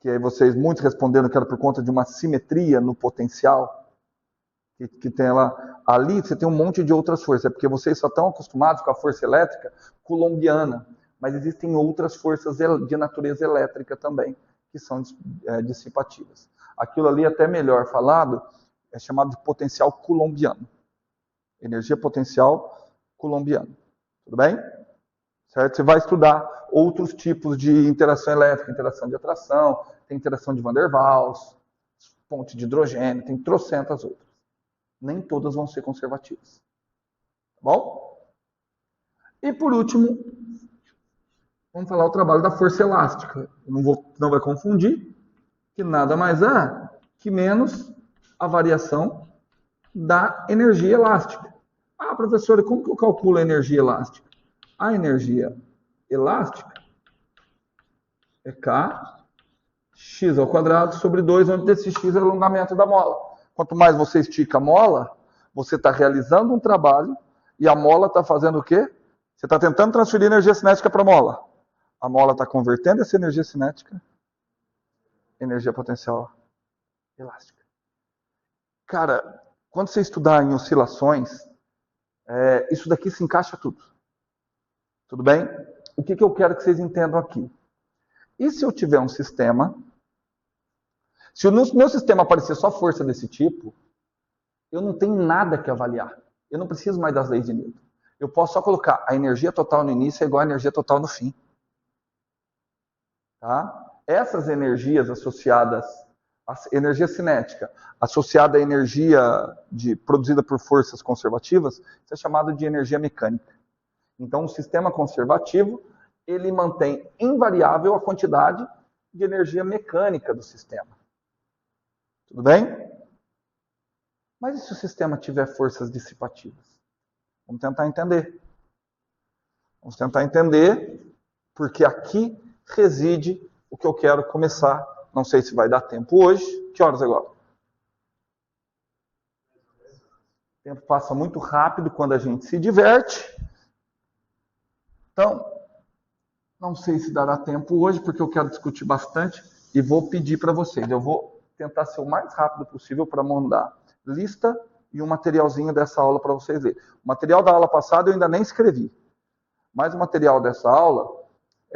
S2: Que aí vocês muitos responderam que era por conta de uma simetria no potencial. Que tem lá, ali você tem um monte de outras forças, é porque vocês só estão acostumados com a força elétrica coulombiana, mas existem outras forças de natureza elétrica também, que são dissipativas. Aquilo ali, até melhor falado, é chamado de potencial coulombiano. Energia potencial coulombiana. Tudo bem? Certo? Você vai estudar outros tipos de interação elétrica, interação de atração, tem interação de Van der Waals, ponte de hidrogênio, tem trocentas outras. Nem todas vão ser conservativas. Tá bom? E por último, vamos falar o trabalho da força elástica. Não vai confundir, que nada mais é que menos a variação da energia elástica. Ah, professor, como que eu calculo a energia elástica? A energia elástica é Kx² sobre 2, onde esse x é o alongamento da mola. Quanto mais você estica a mola, você está realizando um trabalho e a mola está fazendo o quê? Você está tentando transferir energia cinética para a mola. A mola está convertendo essa energia cinética em energia potencial elástica. Cara, quando você estudar em oscilações, isso daqui se encaixa tudo. Tudo bem? O que eu quero que vocês entendam aqui? E se eu tiver um sistema... Se o meu sistema aparecer só força desse tipo, eu não tenho nada que avaliar. Eu não preciso mais das leis de Newton. Eu posso só colocar a energia total no início é igual a energia total no fim. Tá? Essas energias associadas, a energia cinética, associada à energia produzida por forças conservativas, isso é chamado de energia mecânica. Então, o sistema conservativo, ele mantém invariável a quantidade de energia mecânica do sistema. Tudo bem? Mas e se o sistema tiver forças dissipativas? Vamos tentar entender. Vamos tentar entender, porque aqui reside o que eu quero começar. Não sei se vai dar tempo hoje. Que horas agora? O tempo passa muito rápido quando a gente se diverte. Então, não sei se dará tempo hoje, porque eu quero discutir bastante e vou pedir para vocês. Eu vou tentar ser o mais rápido possível para mandar lista e um materialzinho dessa aula para vocês lerem. O material da aula passada eu ainda nem escrevi. Mas o material dessa aula,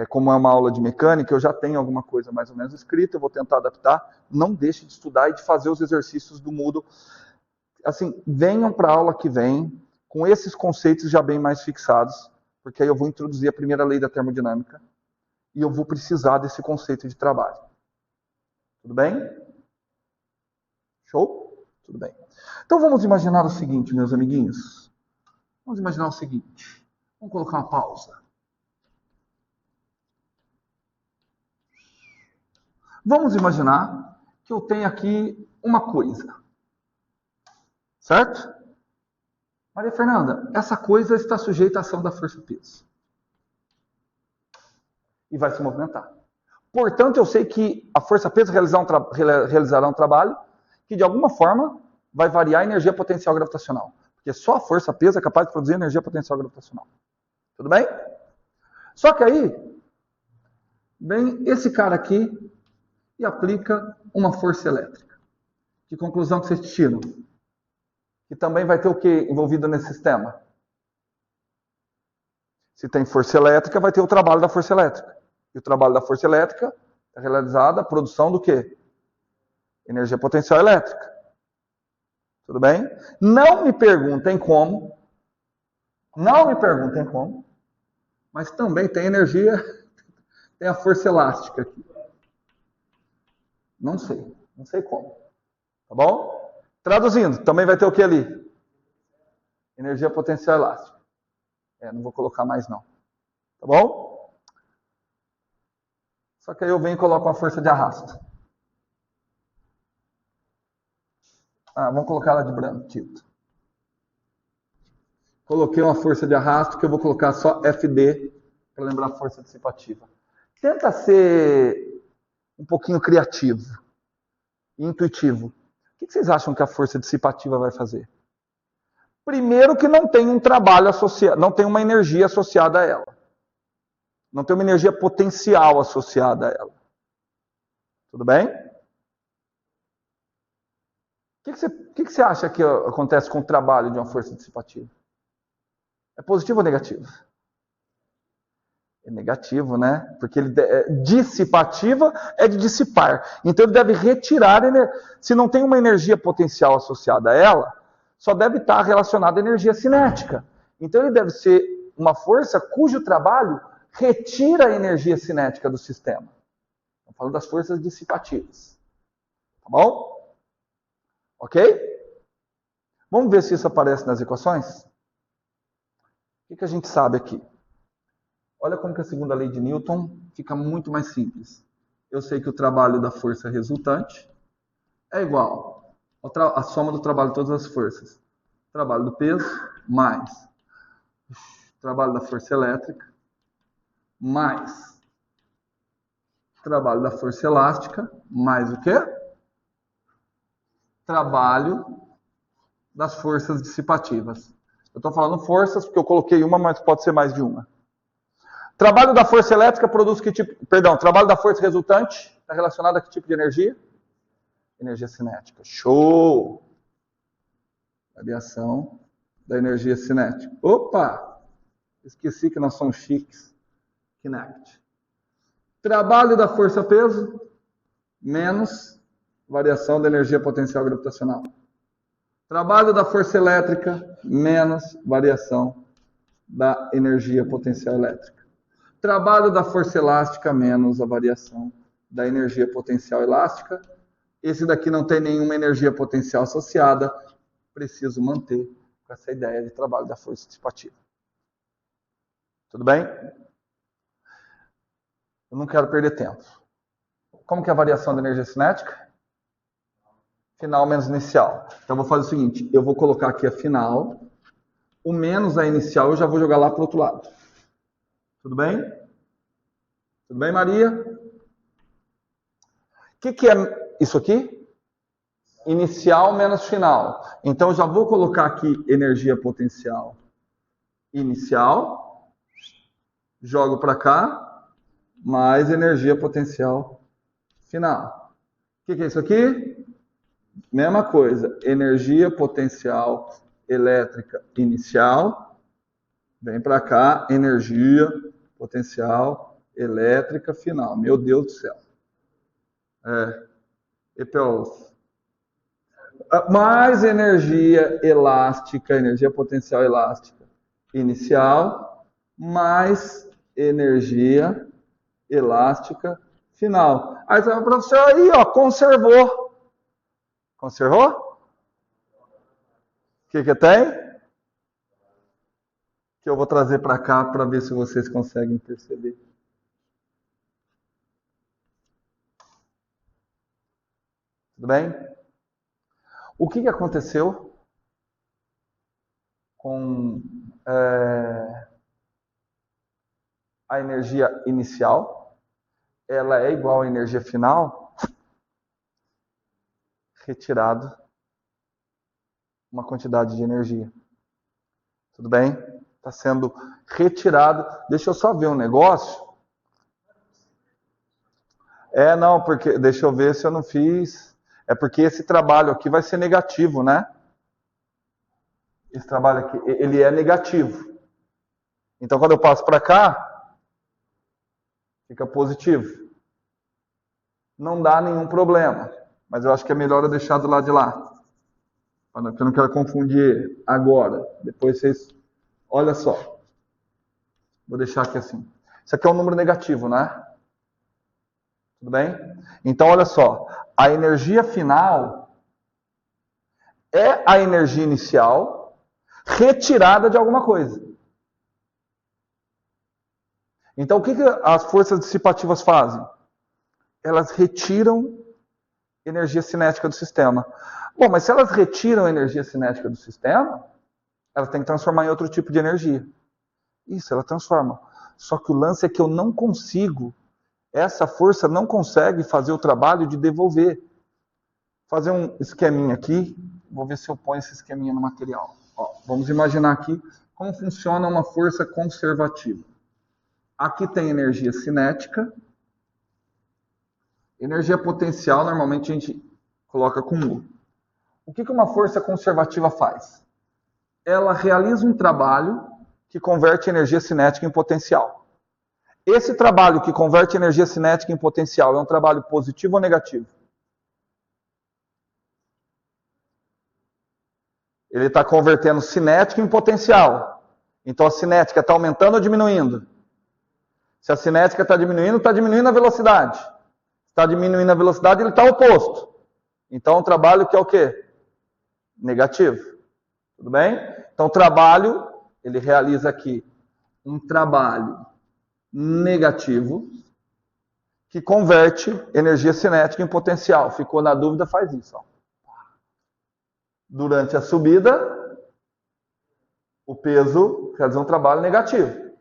S2: como é uma aula de mecânica, eu já tenho alguma coisa mais ou menos escrita, eu vou tentar adaptar. Não deixe de estudar e de fazer os exercícios do Moodle. Assim, venham para a aula que vem com esses conceitos já bem mais fixados, porque aí eu vou introduzir a primeira lei da termodinâmica e eu vou precisar desse conceito de trabalho. Tudo bem? Show? Tudo bem. Então vamos imaginar o seguinte, meus amiguinhos. Vamos imaginar o seguinte. Vamos colocar uma pausa. Vamos imaginar que eu tenho aqui uma coisa. Certo? Maria Fernanda, essa coisa está sujeita à ação da força-peso. E vai se movimentar. Portanto, eu sei que a força-peso realizará um trabalho que, de alguma forma, vai variar a energia potencial gravitacional. Porque só a força-peso é capaz de produzir energia potencial gravitacional. Tudo bem? Só que aí, vem esse cara aqui e aplica uma força elétrica. Que conclusão que vocês tiram? Que também vai ter o que envolvido nesse sistema? Se tem força elétrica, vai ter o trabalho da força elétrica. E o trabalho da força elétrica é realizada a produção do quê? Energia potencial elétrica. Tudo bem? Não me perguntem como. Não me perguntem como. Mas também tem energia, tem a força elástica aqui. Não sei. Não sei como. Tá bom? Traduzindo, também vai ter o que ali? Energia potencial elástica. Não vou colocar mais não. Tá bom? Só que aí eu venho e coloco uma força de arrasto. Vamos colocar ela de branco, Tito. Coloquei uma força de arrasto que eu vou colocar só FD para lembrar a força dissipativa. Tenta ser um pouquinho criativo e intuitivo. O que vocês acham que a força dissipativa vai fazer? Primeiro que não tem um trabalho associado, não tem uma energia associada a ela. Não tem uma energia potencial associada a ela. Tudo bem? O que você acha que acontece com o trabalho de uma força dissipativa? É positivo ou negativo? É negativo, né? Porque dissipativa é de dissipar. Então ele deve retirar energia. Se não tem uma energia potencial associada a ela, só deve estar relacionada à energia cinética. Então ele deve ser uma força cujo trabalho retira a energia cinética do sistema. Estamos falando das forças dissipativas. Tá bom? Ok? Vamos ver se isso aparece nas equações? O que a gente sabe aqui? Olha como que a segunda lei de Newton fica muito mais simples. Eu sei que o trabalho da força resultante é igual à soma do trabalho de todas as forças. Trabalho do peso mais trabalho da força elétrica mais trabalho da força elástica mais o quê? Trabalho das forças dissipativas. Eu estou falando forças porque eu coloquei uma, mas pode ser mais de uma. Trabalho da força elétrica produz que tipo... Perdão, trabalho da força resultante está relacionado a que tipo de energia? Energia cinética. Show! Variação da energia cinética. Opa! Esqueci que nós somos chiques. Kinect. Trabalho da força-peso menos variação da energia potencial gravitacional. Trabalho da força elétrica menos variação da energia potencial elétrica. Trabalho da força elástica menos a variação da energia potencial elástica. Esse daqui não tem nenhuma energia potencial associada. Preciso manter com essa ideia de trabalho da força dissipativa. Tudo bem? Eu não quero perder tempo. Como que é a variação da energia cinética? Final menos inicial. Então, eu vou fazer o seguinte, eu vou colocar aqui a final, o menos a inicial eu já vou jogar lá para o outro lado. Tudo bem? Tudo bem, Maria? O que é isso aqui? Inicial menos final. Então, eu já vou colocar aqui energia potencial inicial, jogo para cá, mais energia potencial final. O que é isso aqui? Mesma coisa, energia potencial elétrica inicial, vem para cá, energia potencial elétrica final. Meu Deus do céu. EPOs. Mais energia elástica, energia potencial elástica inicial, mais energia elástica final. Aí você vai, professor, aí, ó, conservou. Conservou? O que tem? Que eu vou trazer para cá para ver se vocês conseguem perceber. Tudo bem? O que aconteceu com a energia inicial? Ela é igual à energia final? Retirado uma quantidade de energia. Tudo bem? Está sendo retirado. Deixa eu só ver um negócio. Não, porque deixa eu ver se eu não fiz. É porque esse trabalho aqui vai ser negativo, né? Esse trabalho aqui, ele é negativo. Então, quando eu passo para cá, fica positivo. Não dá nenhum problema. Mas eu acho que é melhor eu deixar do lado de lá. Porque eu não quero confundir agora. Depois vocês... Olha só. Vou deixar aqui assim. Isso aqui é um número negativo, né? Tudo bem? Então, olha só. A energia final é a energia inicial retirada de alguma coisa. Então, o que as forças dissipativas fazem? Elas retiram energia cinética do sistema. Bom, mas se elas retiram a energia cinética do sistema, elas têm que transformar em outro tipo de energia. Isso, ela transforma. Só que o lance é que eu não consigo, essa força não consegue fazer o trabalho de devolver. Fazer um esqueminha aqui, vou ver se eu ponho esse esqueminha no material. Ó, vamos imaginar aqui como funciona uma força conservativa. Aqui tem energia cinética. Energia potencial, normalmente a gente coloca com U. O que uma força conservativa faz? Ela realiza um trabalho que converte energia cinética em potencial. Esse trabalho que converte energia cinética em potencial é um trabalho positivo ou negativo? Ele está convertendo cinética em potencial. Então a cinética está aumentando ou diminuindo? Se a cinética está diminuindo a velocidade. Está diminuindo a velocidade, ele está oposto. Então, é um trabalho que é o quê? Negativo. Tudo bem? Então, o trabalho, ele realiza aqui um trabalho negativo que converte energia cinética em potencial. Ficou na dúvida, faz isso. Ó. Durante a subida, o peso realiza um trabalho negativo.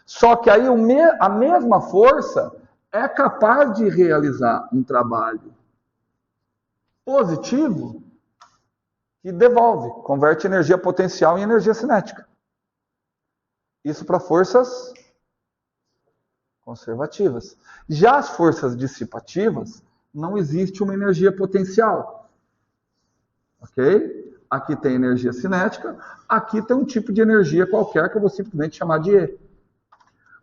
S2: Só que aí a mesma força é capaz de realizar um trabalho positivo que devolve, converte energia potencial em energia cinética. Isso para forças conservativas. Já as forças dissipativas, não existe uma energia potencial. Ok? Aqui tem energia cinética, aqui tem um tipo de energia qualquer que eu vou simplesmente chamar de E.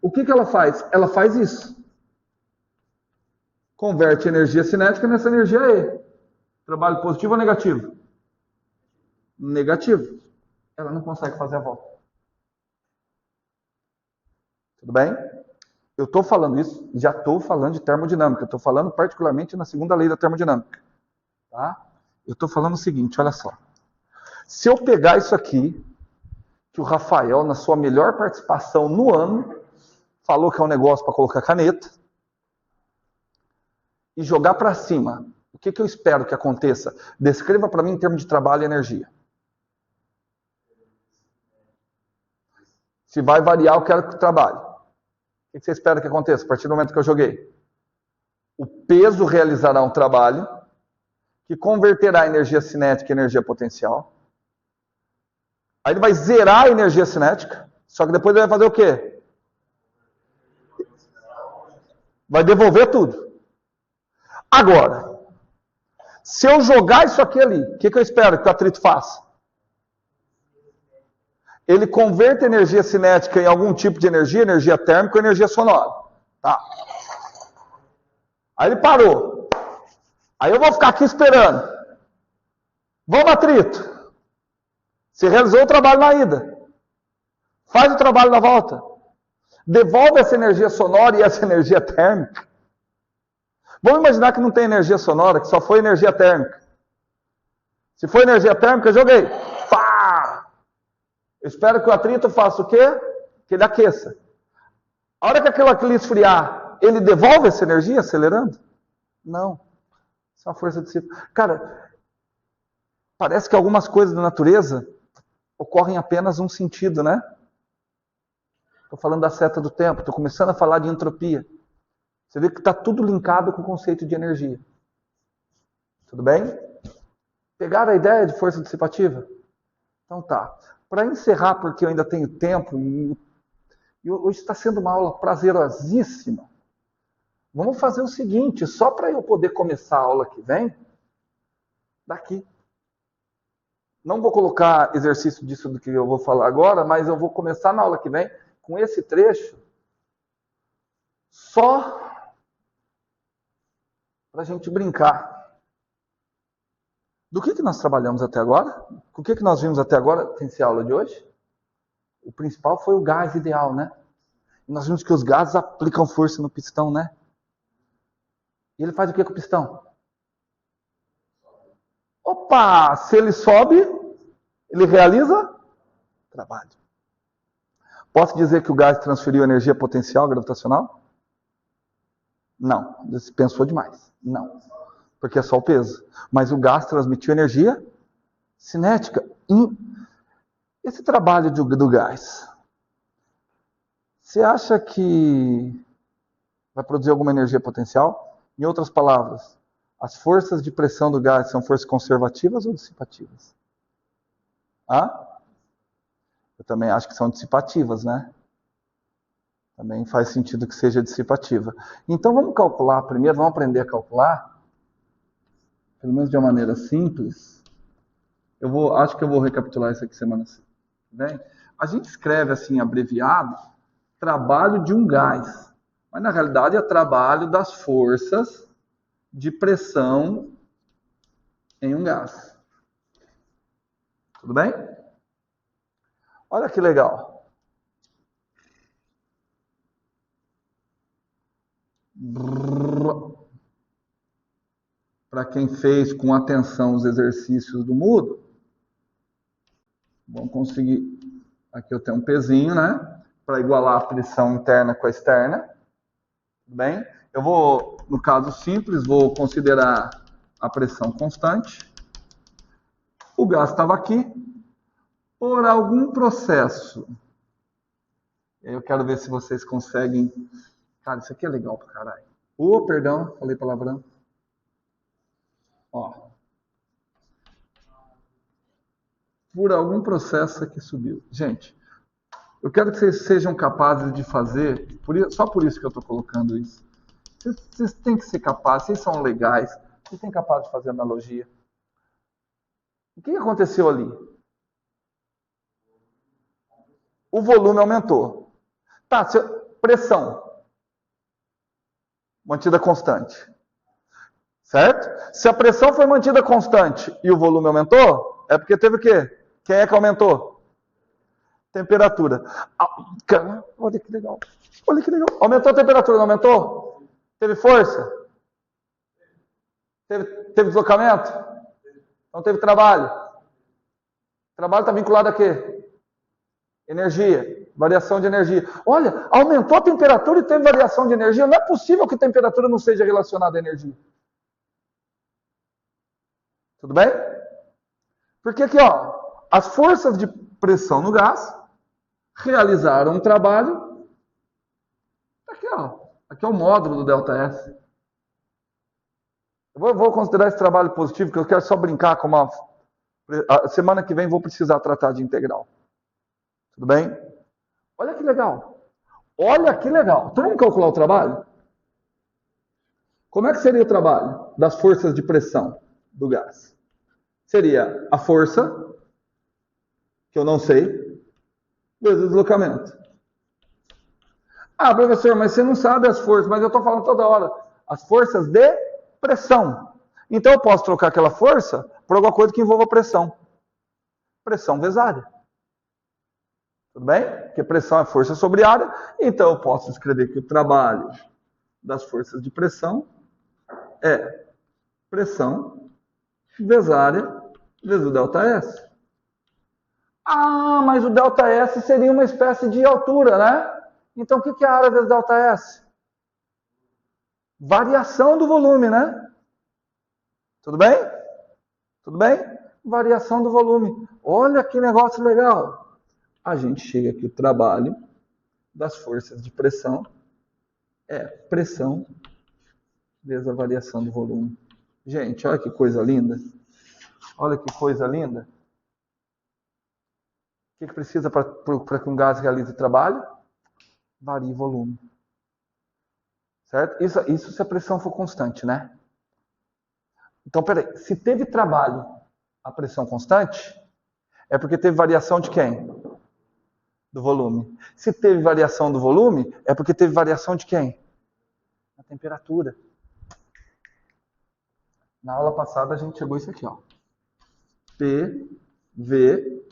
S2: O que ela faz? Ela faz isso. Converte energia cinética nessa energia E. Trabalho positivo ou negativo? Negativo. Ela não consegue fazer a volta. Tudo bem? Eu estou falando isso, já estou falando de termodinâmica. Estou falando particularmente na segunda lei da termodinâmica. Tá? Eu estou falando o seguinte, olha só. Se eu pegar isso aqui, que o Rafael, na sua melhor participação no ano, falou que é um negócio para colocar caneta, e jogar para cima. O que eu espero que aconteça? Descreva para mim em termos de trabalho e energia. Se vai variar, eu quero que trabalhe. O que você espera que aconteça a partir do momento que eu joguei? O peso realizará um trabalho que converterá energia cinética em energia potencial. Aí ele vai zerar a energia cinética, só que depois ele vai fazer o quê? Vai devolver tudo. Agora, se eu jogar isso aqui ali, o que eu espero que o atrito faça? Ele converte energia cinética em algum tipo de energia térmica ou energia sonora. Tá. Aí ele parou. Aí eu vou ficar aqui esperando. Vamos, atrito. Você realizou o trabalho na ida. Faz o trabalho na volta. Devolve essa energia sonora e essa energia térmica. Vamos imaginar que não tem energia sonora, que só foi energia térmica. Se for energia térmica, eu joguei. Pá! Eu espero que o atrito faça o quê? Que ele aqueça. A hora que aquilo ali esfriar, ele devolve essa energia acelerando? Não. Isso é uma força dissipativa. Cara, parece que algumas coisas da natureza ocorrem apenas num sentido, né? Estou falando da seta do tempo, estou começando a falar de entropia. Você vê que está tudo linkado com o conceito de energia. Tudo bem? Pegaram a ideia de força dissipativa? Então tá. Para encerrar, porque eu ainda tenho tempo, e hoje está sendo uma aula prazerosíssima, vamos fazer o seguinte, só para eu poder começar a aula que vem, daqui. Não vou colocar exercício disso do que eu vou falar agora, mas eu vou começar na aula que vem com esse trecho, só para a gente brincar. Do que nós trabalhamos até agora? O que nós vimos até agora, tem essa aula de hoje? O principal foi o gás ideal, né? E nós vimos que os gases aplicam força no pistão, né? E ele faz o que com o pistão? Opa! Se ele sobe, ele realiza trabalho. Posso dizer que o gás transferiu energia potencial gravitacional? Não. Você pensou demais. Não. Porque é só o peso. Mas o gás transmitiu energia cinética. Esse trabalho do gás, você acha que vai produzir alguma energia potencial? Em outras palavras, as forças de pressão do gás são forças conservativas ou dissipativas? Eu também acho que são dissipativas, né? Também faz sentido que seja dissipativa. Então vamos calcular primeiro, vamos aprender a calcular, pelo menos de uma maneira simples. Acho que eu vou recapitular isso aqui semana que vem. A gente escreve assim, abreviado, trabalho de um gás. Mas na realidade é trabalho das forças de pressão em um gás. Tudo bem? Olha que legal. Para quem fez com atenção os exercícios do Moodle, vamos conseguir. Aqui eu tenho um pezinho, né? Para igualar a pressão interna com a externa. Tudo bem? Eu vou, no caso simples, vou considerar a pressão constante. O gás estava aqui. Por algum processo. Eu quero ver se vocês conseguem. Cara, isso aqui é legal pra caralho. Perdão, falei palavrão. Ó. Por algum processo aqui subiu. Gente, eu quero que vocês sejam capazes de fazer, só por isso que eu estou colocando isso. Vocês têm que ser capazes, vocês são legais, vocês têm capazes de fazer analogia. O que aconteceu ali? O volume aumentou. Tá, pressão. Mantida constante. Certo? Se a pressão foi mantida constante e o volume aumentou, é porque teve o quê? Quem é que aumentou? Temperatura. Olha que legal. Olha que legal. Aumentou a temperatura, não aumentou? Teve força? Teve deslocamento? Então teve trabalho. Trabalho está vinculado a quê? Energia. Variação de energia. Olha, aumentou a temperatura e teve variação de energia. Não é possível que a temperatura não seja relacionada à energia. Tudo bem? Porque aqui, ó, as forças de pressão no gás realizaram um trabalho. Aqui, ó. Aqui é o módulo do ΔS. Eu vou considerar esse trabalho positivo, porque eu quero só brincar com uma... A semana que vem vou precisar tratar de integral. Tudo bem? Olha que legal. Olha que legal. Então vamos calcular o trabalho? Como é que seria o trabalho das forças de pressão do gás? Seria a força, que eu não sei, vezes o deslocamento. Ah, professor, mas você não sabe as forças, mas eu estou falando toda hora. As forças de pressão. Então eu posso trocar aquela força por alguma coisa que envolva pressão. Pressão vezes área. Tudo bem? Porque pressão é força sobre área. Então eu posso escrever que o trabalho das forças de pressão é pressão vezes área vezes o ΔS. Ah, mas o ΔS seria uma espécie de altura, né? Então o que é a área vezes ΔS? Variação do volume, né? Tudo bem? Tudo bem? Variação do volume. Olha que negócio legal. A gente chega aqui, o trabalho das forças de pressão é pressão vezes a variação do volume. Gente, olha que coisa linda. Olha que coisa linda. O que precisa para que um gás realize trabalho? Varia o volume. Certo? Isso se a pressão for constante, né? Então, peraí. Se teve trabalho a pressão constante, é porque teve variação de quem? Do volume. Se teve variação do volume, é porque teve variação de quem? Na temperatura. Na aula passada a gente chegou a isso aqui, ó. PV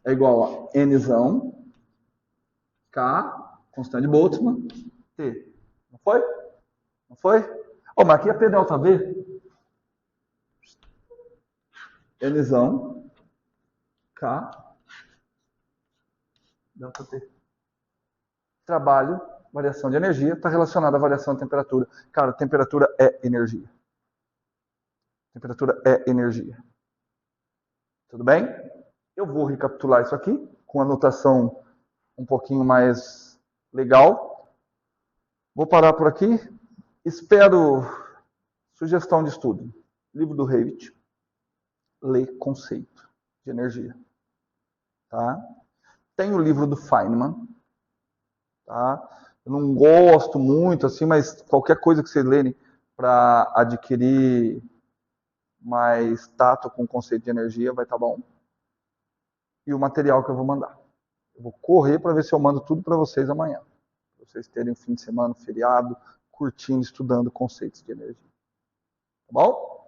S2: é igual a Nzão, K, constante de Boltzmann, T. Não foi? Não foi? Oh, mas aqui é P delta V. Nzão, K, delta T. Trabalho, variação de energia, está relacionado à variação de temperatura. Cara, temperatura é energia. Temperatura é energia. Tudo bem? Eu vou recapitular isso aqui com a notação um pouquinho mais legal. Vou parar por aqui. Espero sugestão de estudo. Livro do Revit. Lê conceito de energia. Tá? Tem o livro do Feynman. Tá? Eu não gosto muito, assim, mas qualquer coisa que vocês lerem para adquirir mais tato com o conceito de energia vai estar bom. E o material que eu vou mandar. Eu vou correr para ver se eu mando tudo para vocês amanhã. Para vocês terem um fim de semana, um feriado, curtindo, estudando conceitos de energia. Tá bom?